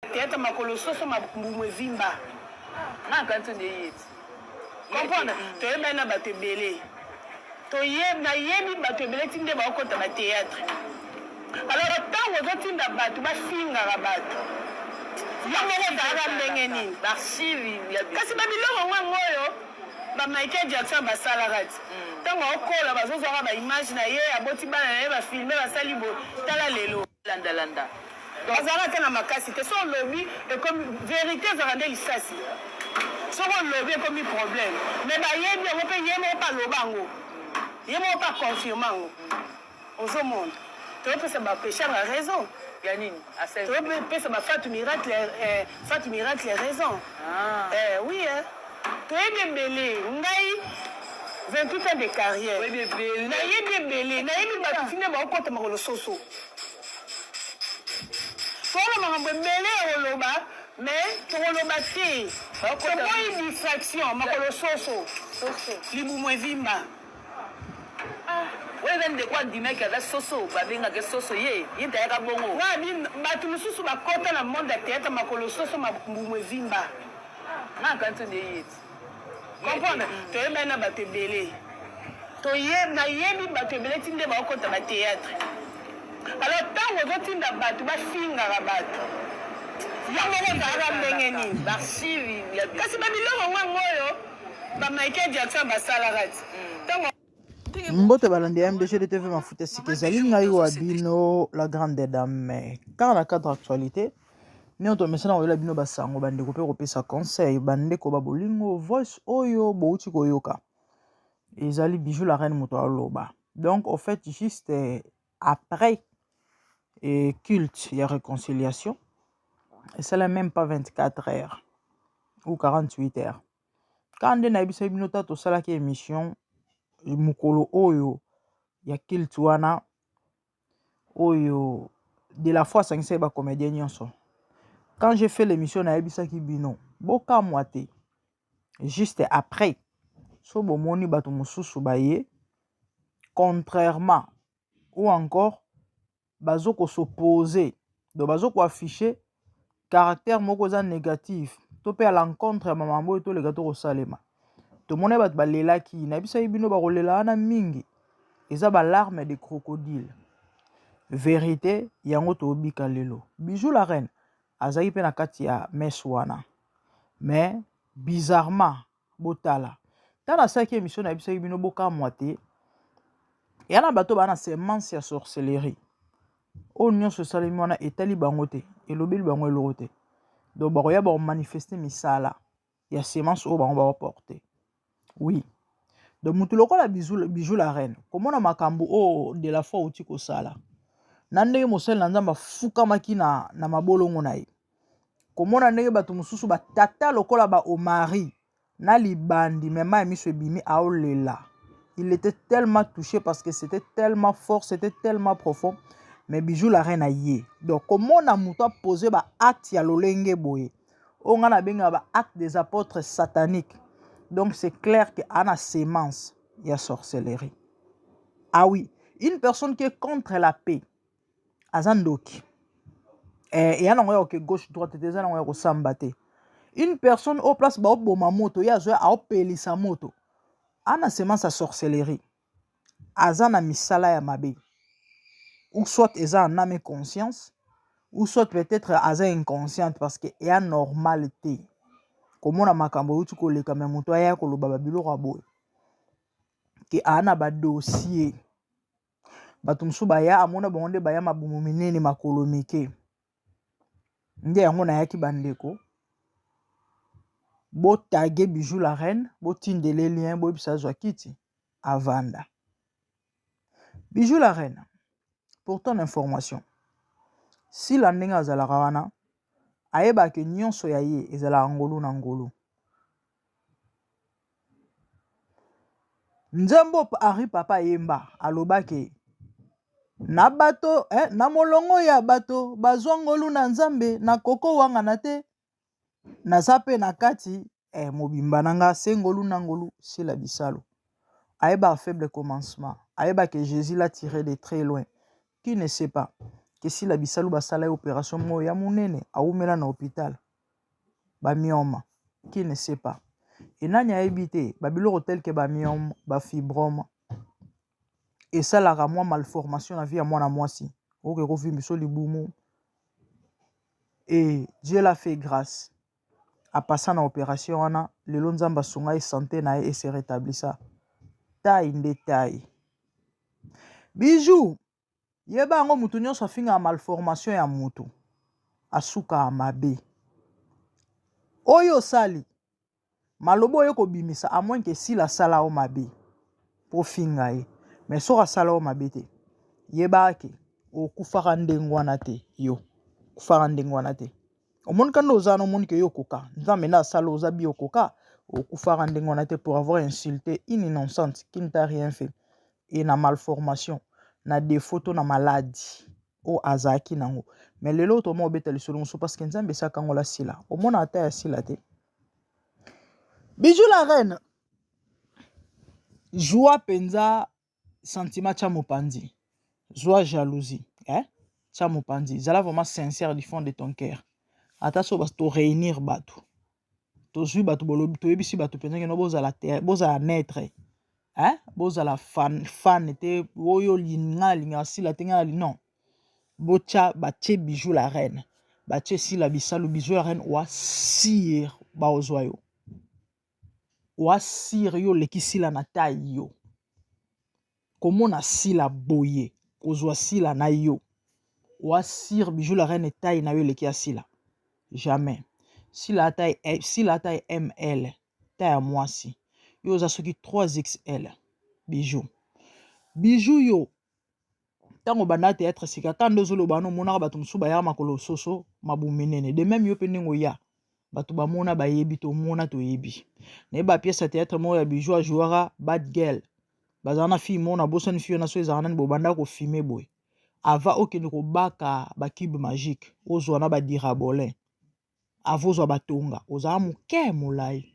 théâtre makolo soso mabumbu ezimba na kanto de yet comprendre toyeba na bato ebele nayebi bato ebele ti nde baokota bathéâtre alors ntango ozotinda bato bafingaka bato yango ozalaka ndenge nini kasi babiloko ngango oyo bamichael jackson basalaka ti ntango aokola bazozwaka baimage na ye aboti bana na ye bafilme basali bo tala lelo landalanda bazalaka te na makasi te so olobi ekomi vérité ezalaka nde lisasi soki olobi ekomi problème mais bayebi yango mpe ye moko mpe aloba yango ye moko mpe aconfirme yango ozomona topesa bapeshanga raison ya nini topesa bafatu miracle raison oui toyebi ebele ngai 28 ans de carrière nayebi ebele nayebi bato tinde baokota makolo soso tokola makambo ebele ekoloba mais tokoloba te tokoyi distraction makolo soso libumu evimba oyo nde kwa ndimaki aza soso babengaka soso ye tayaka bongo wabi bato mosusu bakota na monde ya théâtre makolo soso mabumbu evimba na kanto nde ye comprendre toyeba na bato ebele nayebi bato ebele ti nde baokota bathéâtre alors ntango ozotinda bato bafingaka bato yango ozalaka ndenge nini kasi babiloko ngango oyo bamichael jackson basalaka ti ntango mbote balandi ya MDG de TV mafuta sika ezali ngai wa bino la grande dame car na cadre actualité ni otomesana koyela bino basango bandeko mpe kopesa conseil bandeko babolingo voice oyo bouti koyoka ezali bijou la reine moto aloba donc au fait juste après culte ya réconciliation et ça n'est même pas 24 heures ou 48 heures quand nde nayebisa bino ta tosalaki émission mukolo oyo ya culte wana oyo de la fois asangisa ba comédien nyonso quand j'ai fait l'émission nayebisaki bino bokamwa te juste après so bomoni bato mosusu baye contrairement ou encore bazoko s'opposer donc bazoko afficher caractère moko za négatif to pe à l'encontre ya mamambo to le gato ko salema to mona bato balelaki nayebisaki bino bakolela wana mingi eza balarme de crocodile vérité yango tobika lelo bijou la reine azaki pe na kati ya mes wana mais bizarrement botala tana asalaki émission nayebisaki bino bokamwa te yana bato bana semence ya sorcellerie oyo nyonso esalemi wana etali bango te elobeli bango eloko te donc bakoya bakomanifeste misala ya semence oyo bango bakoporte oui donc mutu lokola bijou la reine komona makambo oyo de la fois outi kosala na ndenge mosali na nzambe afukamaki na mabolongo na ye komona ndenge bato mosusu batata lokola baomari na libandi mema ya miso ebimi aolela il était tellement touché parce que c'était tellement fort c'était tellement profond mais bijou la reine aye donc komona mutu apose baacte ya lolenge boye oyo nga na benga baacte des apôtres sataniques donc c'est clair que ana sémence ya sorcellerie ah oui une personne qui est contre la paix azandoki eya nango ya oke gauche droite te eza nango ya kosamba te une personne au place baoboma moto ye azwa aopelisa moto ana semence ya sorcellerie aza na misala ya mabe ou soit eza en âme et conscience ou soit peut-être aza inconsciente parce que eya normal te komona makambo euti koleka me moto aya koloba babiloko ya boye ke ana badossier bato mosusu baya amona bango nde baya mabumu minene makolo mike nde yango nayaki bandeko botage bijou la reine botindele lien boyebisa azwa kiti avanda bijou la reine pour ton information si la ndenge azalaka wana ayebake nyonso ya ye ezalaka ngolu na ngolu nzembo ari papa yemba alobaki na bato na molongo ya bato bazwa ngolu na nzambe na koko wangana te naza pe na kati mobimba nanga se ngolu na ngolu c'est la bisalo ayeba faible commencement ayeba que Jésus l'a tiré de très loin qui ne sait pas que si la bisalu basala opération mo ya munene aumela na hôpital ba myoma qui ne sait pas et nani a évité ba biloko tel que ba myome ba fibrome et ça la ramoi malformation na vie à moi na mwasi oke ko fi biso libumu et Dieu l'a fait grâce à passer na opération wana lelo nzamba sunga et santé na et se rétablissa taille nde taille bijou yeba ngo mutu nyonso afinga malformation ya mutu asuka mabe oyo sali malobo oyo kobimisa à moins que si la sala o mabe po finga ye mais soka sala o mabe te yeba ke okufaka ndenge wana te yo kufaka ndenge wana te omoni kanda oza na omoni ke yo koka nzambe na asala oza bi okoka okufaka ndenge wana te pour avoir insulté une innocente qui ne t'a rien fait et na malformation na défaut to na maladie o azaki nango mais lelo to mo obeta lisolo moso parce que nzambe esaka ngo la sila omona ata ya sila te bijou la reine joie penza sentiment tya mopanzi joie jalousie tya mopanzi zala vraiment sincère du fond de ton cœur ata so to réunir bato tozwi bato bolobi toyebisi bato penza keno bozala maître bozala fan te oyo linga sila te nga non bocha batie bijou la reine batie sila bisalu bijou la reine wa sire baozwa yo wa sire yo leki sila na tai yo komona sila boye kozwa sila na yo wa sire bijou la reine tai na yo leki ya sila jamais sila ata ml tai ya mwasi yo oza soki 3xl bijou yo ntango banda théâtre sika kanda ozoloba no omonaka bato mosusu bayaka makolo soso mabuminene de même yo mpe ndenge oya bato bamona bayebi tomona toyebi naye bapiese ya théâtre moko ya bijou ajouaka bad girl bazala na fille moko na bosani fille na so ezalaka nani bobanda kofilme boye ava okende kobaka bakibe magique ozwa na badirabolin ava ozwa batonga ozala moke molai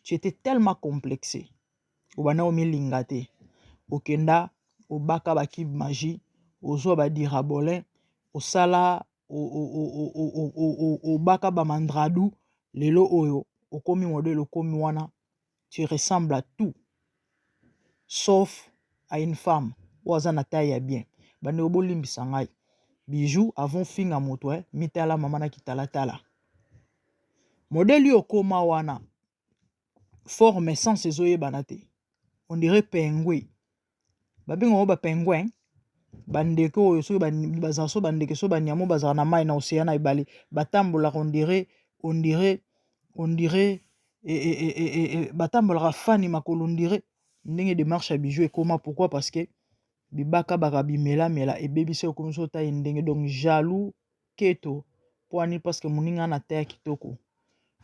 tu étais tellement complexé obanda omilinga te okenda obaka bakibe magie ozwa badirabolin osala obaka bamandradu lelo oyo okomi modèle okomi wana tu ressembles à tout sauf à une femme oyo aza na taille ya bien bande obolimbisa ngai bijou avon finga moto mitala mama na kitalatala modèle oyo okoma wana forme sans ezoyebana te on dirait pingouin babenga ngo bapingouin bandeke oyo soki bazala so bandeke so banyamo bazala na mai na océan na ebale batambolaka on dirait batambolaka fani makolo on dirait ndenge démarche ya bijou ekoma pourquoi parce que bibaka baka bimelamela ebebisi okomi so taille ndenge donc jaloux keto po ani parce que moninga na taille kitoko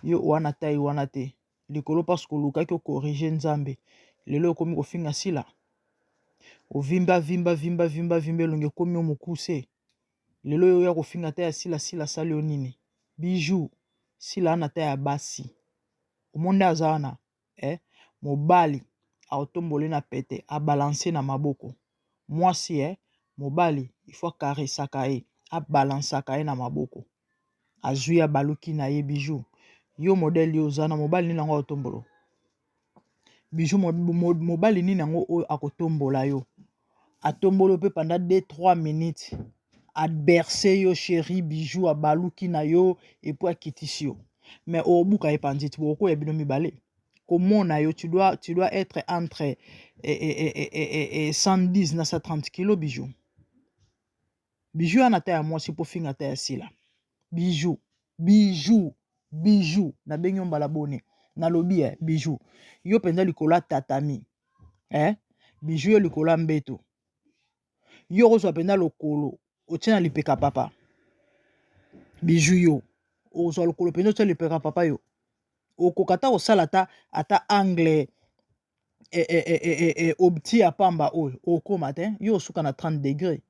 yo wana taille wana te likolo parce que olukaki okorige nzambe lelo okomi kofinga sila ovimba elongi ekomi yo mokuse lelo oyo oya kofinga ta ya sila sali yo nini bijou sila ana ta ya basi omonde aza wana mobali aotombole na pete abalanse na maboko mwasi mobali ifo akaresaka ye abalansaka ye na maboko azwi abaluki na ye bijou yo modèle yo oza na mobali nini yango aotombolo bijou mobali nini yango oyo akotombola yo atombolo pe pendant 2-3 minutes adbercer yo chéri bijou abaluki na yo et puis akitisi yo mais obuka epanditi boko ya bino mibale komona yo tu dois être entre 110 na 130 kg bijou ana ta ya mwasi po finga ta ya sila bijou na bengi mbala bone na lobi bijou yo penza likola tatami bijou yo likola mbeto yo kozwa penza lokolo otina lipeka papa bijou yo ozwa lokolo penza otina lipeka papa yo okokata kosala ata angle obti ya pamba oyo okoma te yo osuka na 30 degré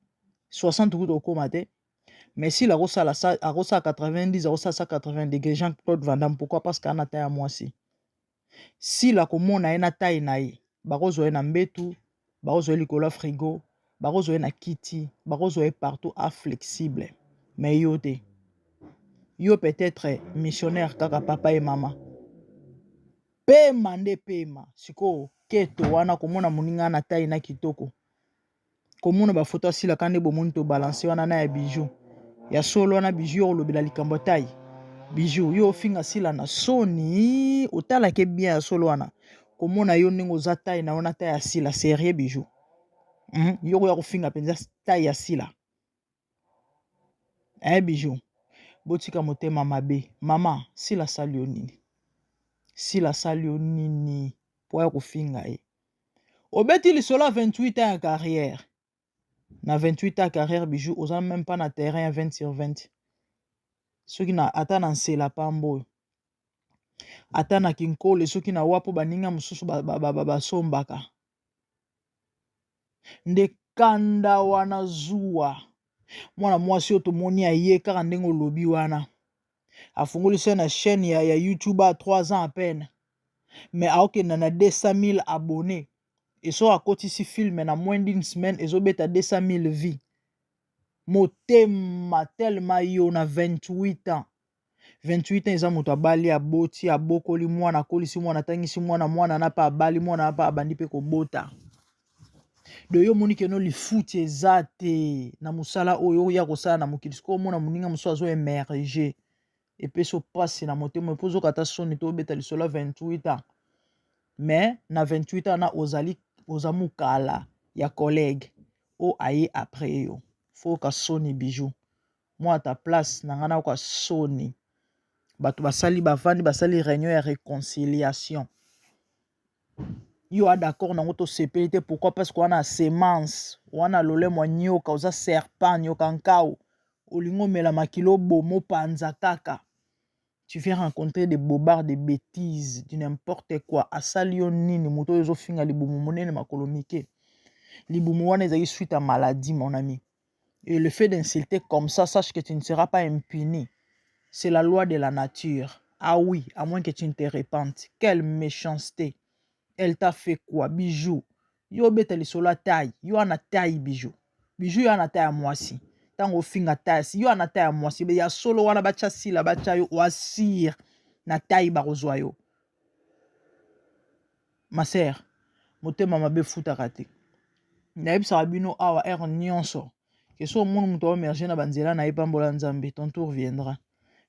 60 kuta okoma te mais si akosala 90 akosala 80 degré Jean-Claude Van Damme pourquoi parce qu'ana ta ya mwasi si la komona ye na taille na ye bakozwa ye na mbetu bakozwa ye likolo ya frigo bakozo na kiti bakozo partout a flexible mais yo te yo peut-être missionnaire kaka papa et maman pema nde pema siko keto wana komona moninga na taille na kitoko komona bafoto asila kande bomoni to balance wana na ya bijou ya solo wana bijou yo olobela likambo taille bijou yo finga sila na soni otala ke bien ya solo wana komona yo ndenge oza taille na wana taille ya sila sérieux bijou yo ya kofinga penza taille ya sila bijou botika motema mabe mama sila sali yo nini sila sali yo nini po ya kofinga obeti lisolo 28 ans ya carrière na 28 ans ya carrière bijou oza même pas na terrain ya 20 sur 20 soki na ata na nsela pambo ata na kinkole soki na wapo baninga mosusu basombaka nde kanda wana zuwa mwana mwasi oyo tomoni aye kaka ndenge olobi wana afungoli se na chaîne ya YouTube à 3 ans à peine mais aokenda na 200 000 abonnés et so akotisi film na moins d'une semaine ezobeta 200 000 vies motema tellement yo na 28 ans 28 ans eza moto abali aboti abokoli mwana akolisi mwana atangisi mwana na pa abali mwana na pa abandi pe kobota de yo moni keno lifuti eza te na musala oyo ya kosala na mokili siko omona moninga mosusu azo emerge epeso pasi na motema epo ozokata soni to obeta lisolo 28 ans mais na 28 ans na oza mokala ya collègue o aye après yo fo ka soni bijou moi ta place na ngana ka soni bato basali bavandi basali réunion ya réconciliation yo a d'accord nango to sepeli te pourquoi parce que wana semence wana lolemo nyoka oza serpent nyoka nkao olingo mela makilo bomo panza kaka tu viens rencontrer des bobards de bêtises du n'importe quoi asali yo nini moto oyo ezofinga libumu monene makolo mike libumu wana ezali suite à maladie mon ami et le fait d'insulter comme ça sache que tu ne seras pas impuni c'est la loi de la nature ah oui à moins que tu ne te repentes quelle méchanceté elle t'a fait quoi bijou yo beta lisolo ya taille yo ana taille bijou bijou yo ana taille ya mwasi tango finga taille si yo ana taille ya mwasi be ya solo wana bacha sila bacha yo wasir na taille bakozwa yo ma sœur motema mabe futaka te nayebisaka bino awa ere nyonso ke so omoni moto aomerge na banzela na ye pambola nzambe ton tour viendra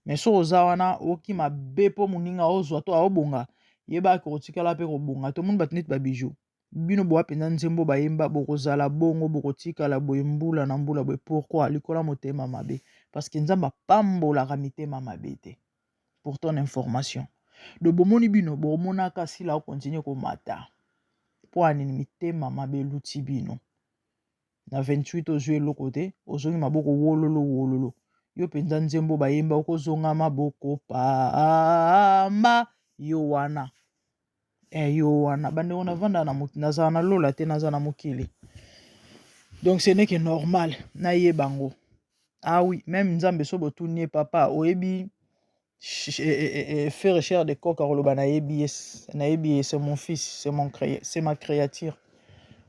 mais so oza wana okima be mpo moninga ozwa to aobonga yebaki kotikala mpe kobonga tomoni bato neti babiju bino boa mpenza nzembo bayemba bokozala bongo bokotikala boye mbula na mbula boye pourquoi likola motema mabe parce que nzambe apambolaka mitema mabe te pour ton information do bomoni bino bomonaka sila okontinue komata mpo anini mitema mabe eluti bino na 28 ozwi eloko te ozongi maboko wololo yo mpenza nzembo bayemba okozonga maboko pamba yo wana yo wana bandeko navanda nazala na lola te naza na mokili donc ce n'est que normal nayeba bango ah oui même nzambe so botuni ye papa oyebi faire cher de coq akoloba nayebi ye c'est mon fils c'est ma créature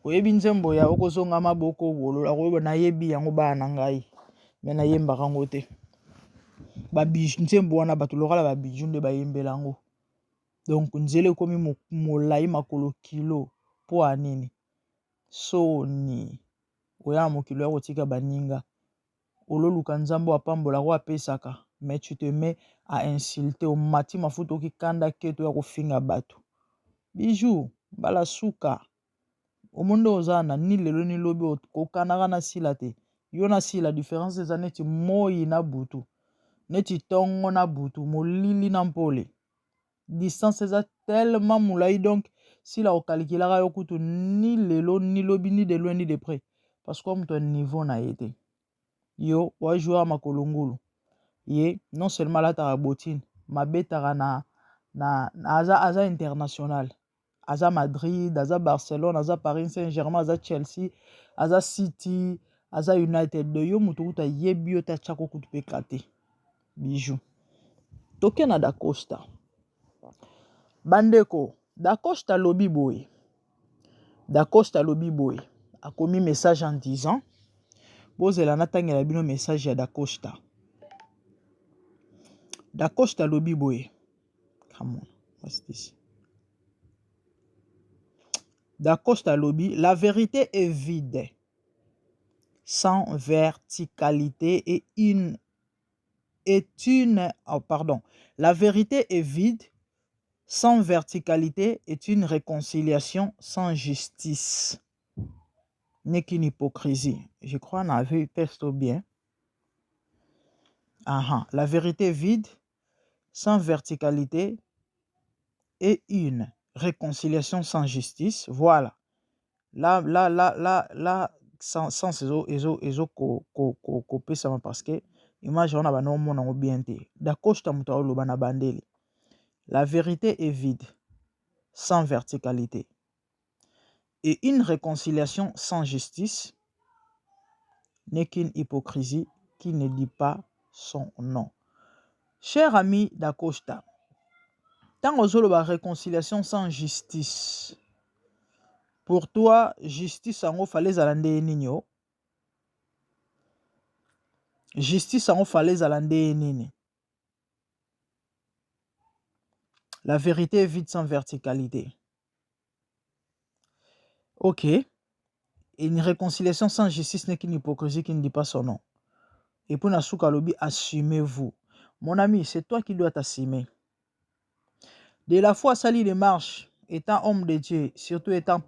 oyebi nzembo ya okozonga maboko wolola akoyeba nayebi yango bana na ngai me nayembaka yango te babiju nzembo wana bato lokala babiju nde bayembela yango donc nzela ekomi molai makolo kilo mpo anini soni oya mokilo ya kotika baninga ololuka nzambo apambola ko apesaka mais tu te mets à insulter omati mafuta okikanda keto ya kofinga bato bijou mbala suka omondo oza na ni lelo ni lobi kokanaka na sila te yo na sila différence eza neti moi na butu neti tongo na butu molili na mpole distance eza tellement molai donc sila okalikilaka yo kutu ni lelo ni lobi ni de loin ni de près parce que moto niveau na ye te yo wajouer makolo ngulu ye non seulement alataka botine mabetaka na aza international aza Madrid aza Barcelone aza Paris Saint-Germain aza Chelsea aza City aza United de yo moto kuta yebi yo ta chako kutu pe kate bijou toke na Dacosta bandeko Dacosta lobi boye a commis message en disant bozela natangela bino message ya Dacosta. Dacosta lobi boye. Come on, what's this? Dacosta lobi, la vérité est vide, sans verticalité la vérité est vide, sans verticalité est une réconciliation sans justice. N'est qu'une hypocrisie. Je crois qu'on a vu texte bien. La vérité est vide, sans verticalité et une réconciliation sans justice. Voilà. Là, sans ezo couper ça parce que image on a non mon bien té. Dacosta muta oloba na bandeli. La vérité est vide, sans verticalité. Et une réconciliation sans justice n'est qu'une hypocrisie qui ne dit pas son nom. Cher ami Dacosta, tant aux la réconciliation sans justice, pour toi, justice en fallait alande nino. Justice en fallait alande nini. La vérité est vide sans verticalité. Ok. Et une réconciliation sans justice n'est qu'une hypocrisie qui ne dit pas son nom. Et pour Nasuka Lobi, assumez-vous. Mon ami, c'est toi qui dois t'assumer. De la foi, Sali les marches, étant homme de Dieu, surtout étant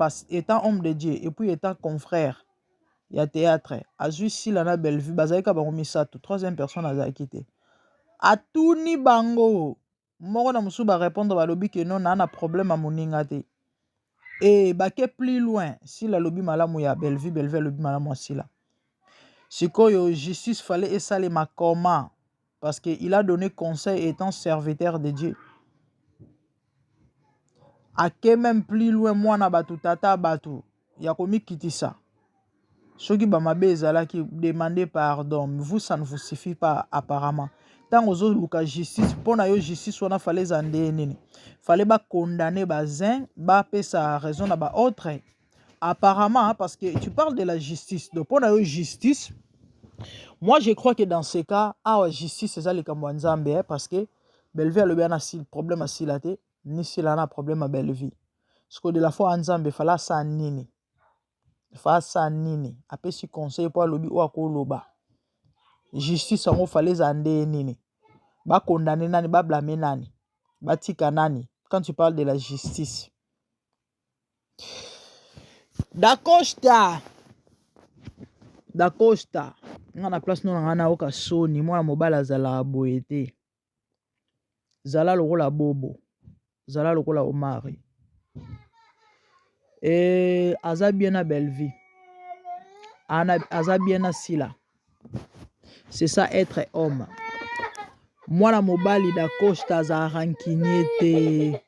homme de Dieu, et puis étant confrère, il y a théâtre. Azu Silana Bellevue, Bazaïka Baromisato, troisième personne à quitté. A tout ni bango. Moro na musu ba répondre à Lobi que non, on a un problème à moningate. Et baké plus loin, si la Lobi malamu ya Bellevue Lobi malamu sila. Si koyo justice fallait essayer ma comment parce qu'il a donné conseil étant serviteur de Dieu. A que même plus loin moi na batu tata batu ya komi kitisa. Ceux qui bamabezala qui demandent pardon, vous ça ne vous suffit pas apparemment. Tant aux autres luka justice pour na yo justice on a fallait zande nini. Fallait ba condamner ba zin, ba pe sa raison na ba autre. Apparemment parce que tu parles de la justice. Donc pour na yo justice, moi je crois que dans ce cas, la justice c'est ça les Kamwanzambe parce que Bellevue a le bien assis problème à silate, ni s'il a un problème à Bellevue. Parce que de la fois Nzambe fallait ça nini. Face à nini après si conseil pour lobi ou akoloba justice en fallait zande nini ba condamner nani ba blâmer nani ba tika nani quand tu parles de la justice. Dacosta ngana place non ngana oka soni moi mobala zala boete zala lokola bobo zala lokola omari et aza bien à Bellevue. Aza bien à Sila. C'est ça être homme. Moi la mobali Dacosta za rankinete.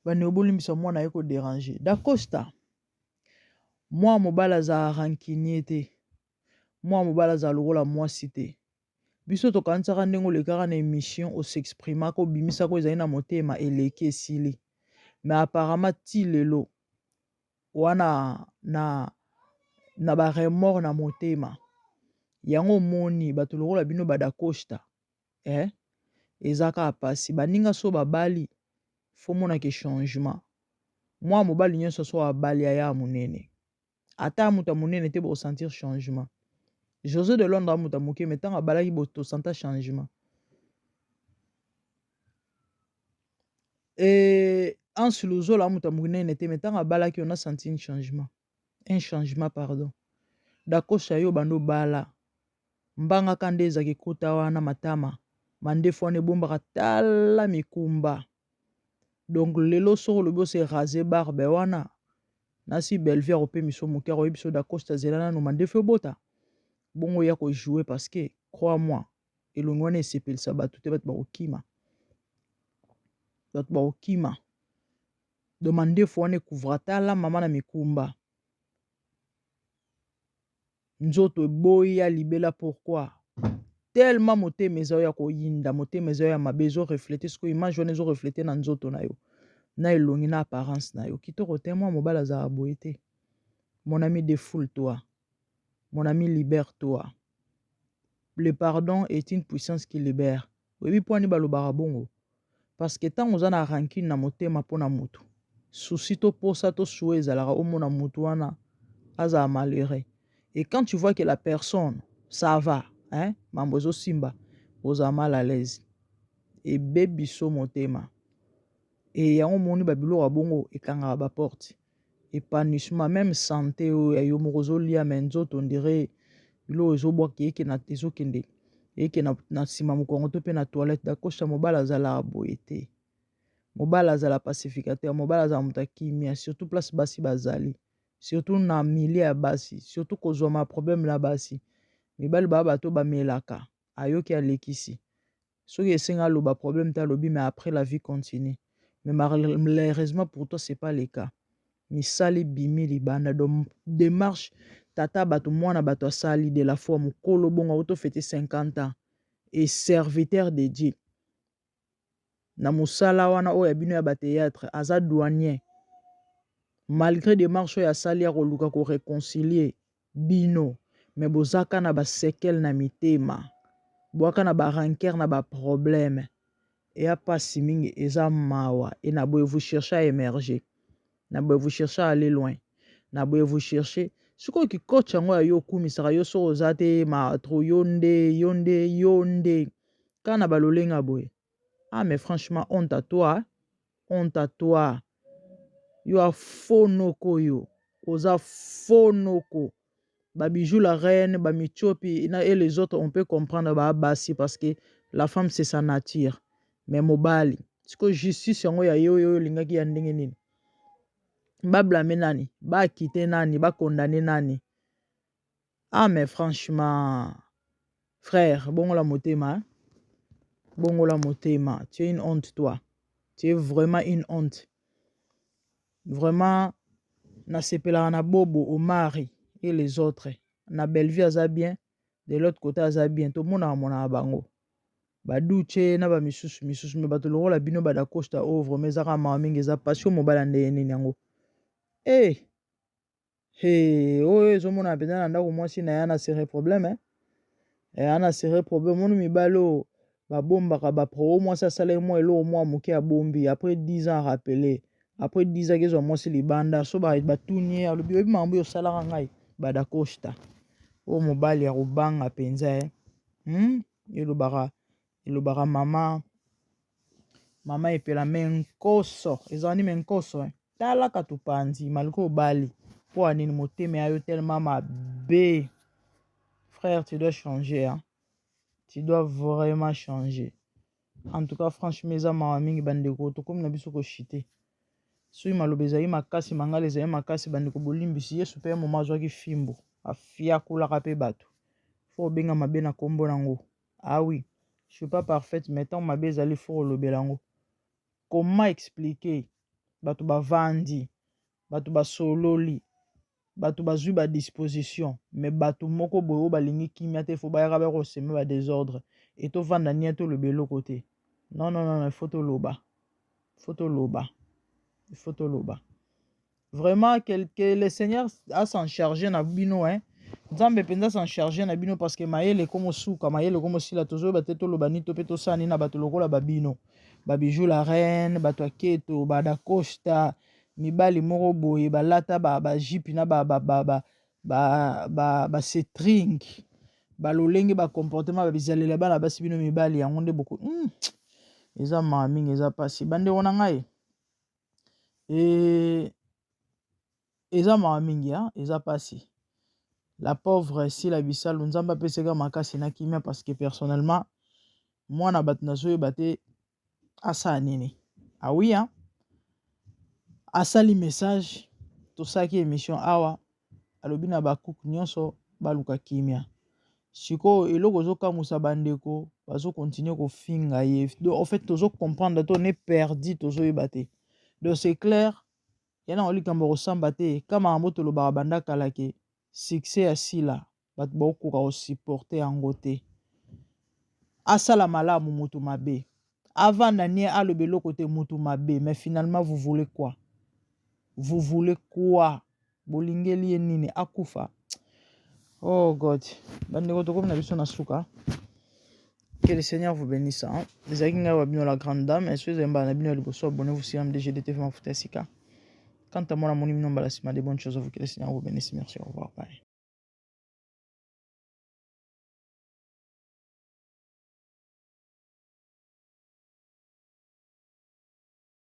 Banobuli miso moi na yeko déranger. Dacosta. Moi mobala za rankinete. Moi mobala za lokola moi cité. Biso to kantsaka ndengo le kaka na émission au s'exprimer ko bimisa ko ezali na motema eleke sili. Mais apparemment ti lelo wana na ba remords na motema yango moni bato lokola bino ba Dacosta ezaka pasi baninga so babali fo mona ke changement moi mobali nyonso so abali ya munene ata muta munene te bo sentir changement. José de Londres muta moke metanga balaki bo to sentir changement et en suluzo la muta munene te metanga balaki on a senti un changement pardon. Dacosta yo bando bala mbanga kande ezaki kota wana matama mandefo ne bombaka tala mikumba donc lelo soko lobi se raser barbe wana nasi Bellevue ope miso mokero biso Dacosta zelana no mandefo bota bongo ya ko jouer parce que crois-moi elongo wana esepelisa bato te bato bakokima do mandefo wana couvre tala mama na mikumba nzoto eboya libela. Pourquoi tellement motema eza ya koyinda motema eza ya mabe ezo refléter ce que image wana ezo refléter na nzoto na yo na elongi na apparence na yo kitoko te mwa mobala za boye te Mon ami, défoule-toi. Mon ami, libère-toi. Le pardon est une puissance qui libère. Oui, point ni balobara bongo. Parce que tant on a rancune na motema pona mutu. Souci to posa to souhait zalara omo na mutu wana aza malheureux. Et quand tu vois que la personne, ça va, hein, mambozo simba, oza mal à l'aise. Et baby so motema. Et yango moni babilo wa bongo e kanga ba porte. Épanouissement, même santé, yo morozo lia menzoto, on dirait, bilo ezoboa ki eke na tezo kende. Eke na sima mukongo to pe na toilette d'akocha mobala zala boyete. Mobala zala pacificateur, mobala zala mutakimia, surtout place basi bazali. Surtout na milieu ya basi, surtout kozwa ma problème la basi. Mibali ba bato ba melaka, ayoki alekisi. Soki esenga lo ba problème ta lobi, mais après la vie continue. Mais malheureusement pour toi c'est pas le cas. Misali bimi libanda donc démarche tata bato mwana bato asali de la foi mukolo bonga auto fêter 50 ans et serviteur de Dieu na musala wana oya bino ya ba théâtre aza douanier malgré démarche ya sali ya koluka ko réconcilier bino mais bozaka na ba sekel na mitema boaka na ba rancœur na ba problème et a pas mingi eza mawa et na boye vous cherchez à émerger. Na boye vous cherchez à aller loin. Na boye vous cherchez. Ce qui coach yango ya yo kumisaka yo so ozate ma tro yonde. Kana balolenga boye. Ah mais franchement honte à toi. Honte à toi. Yo a faux noko yo. Oza faux noko. Ba bijou la reine, ba michopi et les autres on peut comprendre ba basi parce que la femme c'est sa nature. Mais mobali. Ce que justice yango ya yo lingaki ya ndenge nini. Ba blâmer nani, ba quitter nani, ba condamner nani. Ah mais franchement, frère, bongo la motema, hein? Bongo la motema, tu es une honte toi. Tu es vraiment une honte. Vraiment, na sepela na bobo au mari et les autres. Na belle vie aza bien, de l'autre côté aza bien. Tout le monde a mona bango. Ba douche na ba misusu mais ba to lokola bino ba da costa ouvre mais zaka ma mingi za passion mobile ande nini yango. Eh, hey, oh, zo mona pena na ndako mwasi na yana sere problème, hein. Ana sere problème, monu mibalo ba bomba ka ba pro mwasi asala mo elo mo amuke a bombi après 10 ans rappelé. Après 10 ans kezo mwasi libanda so ba tunye alobi obi mambo yo sala ngai ba da costa. O mobali ya rubanga penza, hein. Elobara mama epela menkoso, ezani menkoso, hein. Tala katupanzi maliko bali pour anini moteme ayo tellement mabe. Frère, tu dois changer, hein. Tu dois vraiment changer. En tout cas franchement eza mawa mingi bandeko to comme na biso ko chité. Soki maloba ezali makasi mangala ezali makasi bandeko bolimbisi Yesu pe moma azwaki fimbo afiakulaka pe bato. Faut benga mabe na kombo nango. Ah oui, je suis pas parfaite mais tant mabe ezali faut lobela ngo. Comment expliquer bato bavandi, bato basololi, bato bazwi ba disposition, mais bato moko boyo balingi kimia te fo bayaka ba reseme ba désordre et to vanda nia to le belo côté. Non, il faut to loba. Il faut to loba. Vraiment que le Seigneur a s'en charger na bino, hein. Nzambe penza s'en charger na bino parce que maele comme suka, maele comme si la tozo ba teto loba ni to peto sani na bato lokola babino. Babijou la reine, bato aketo, bada costa, mibali moko boye balata ba jipi na ba setring, balolenge ba comportement ba bizalela bana basi bino mibali yango nde beaucoup. Eza mamingi eza pasi bande wona ngai. Eza mamingi, hein, eza pasi. La pauvre si la bisal nzamba peseka makasi na kimia parce que personnellement moi na bat nazo bate asa nini. Ah oui, hein. Asali message to saki émission awa alobi na bakuk nyonso baluka kimia. Siko eloko zoka musa bandeko bazo continuer ko finga ye. Donc en fait tozo comprendre to ne perdu tozo yebate. Donc c'est clair yana oli kambo resamba te kama amboto lo barabanda kalake succès asila bat boko ka supporter yango te. Asala malamu mutu mabe. Avant d'année à le bélo côté mutu mabe, mais finalement vous voulez quoi? Vous voulez quoi? bolingeli ye nini akufa. Oh God, bandeko tokomi na biso na suka. Que le Seigneur vous bénisse. Les aguinga wabino la grande dame. Et ceux na bino liboso abonnez-vous sur MDGDT Mafuta Sika. Quant à moi, la mon nom de bonnes choses à vous. Que le Seigneur vous bénisse. Merci. Au revoir. Bye.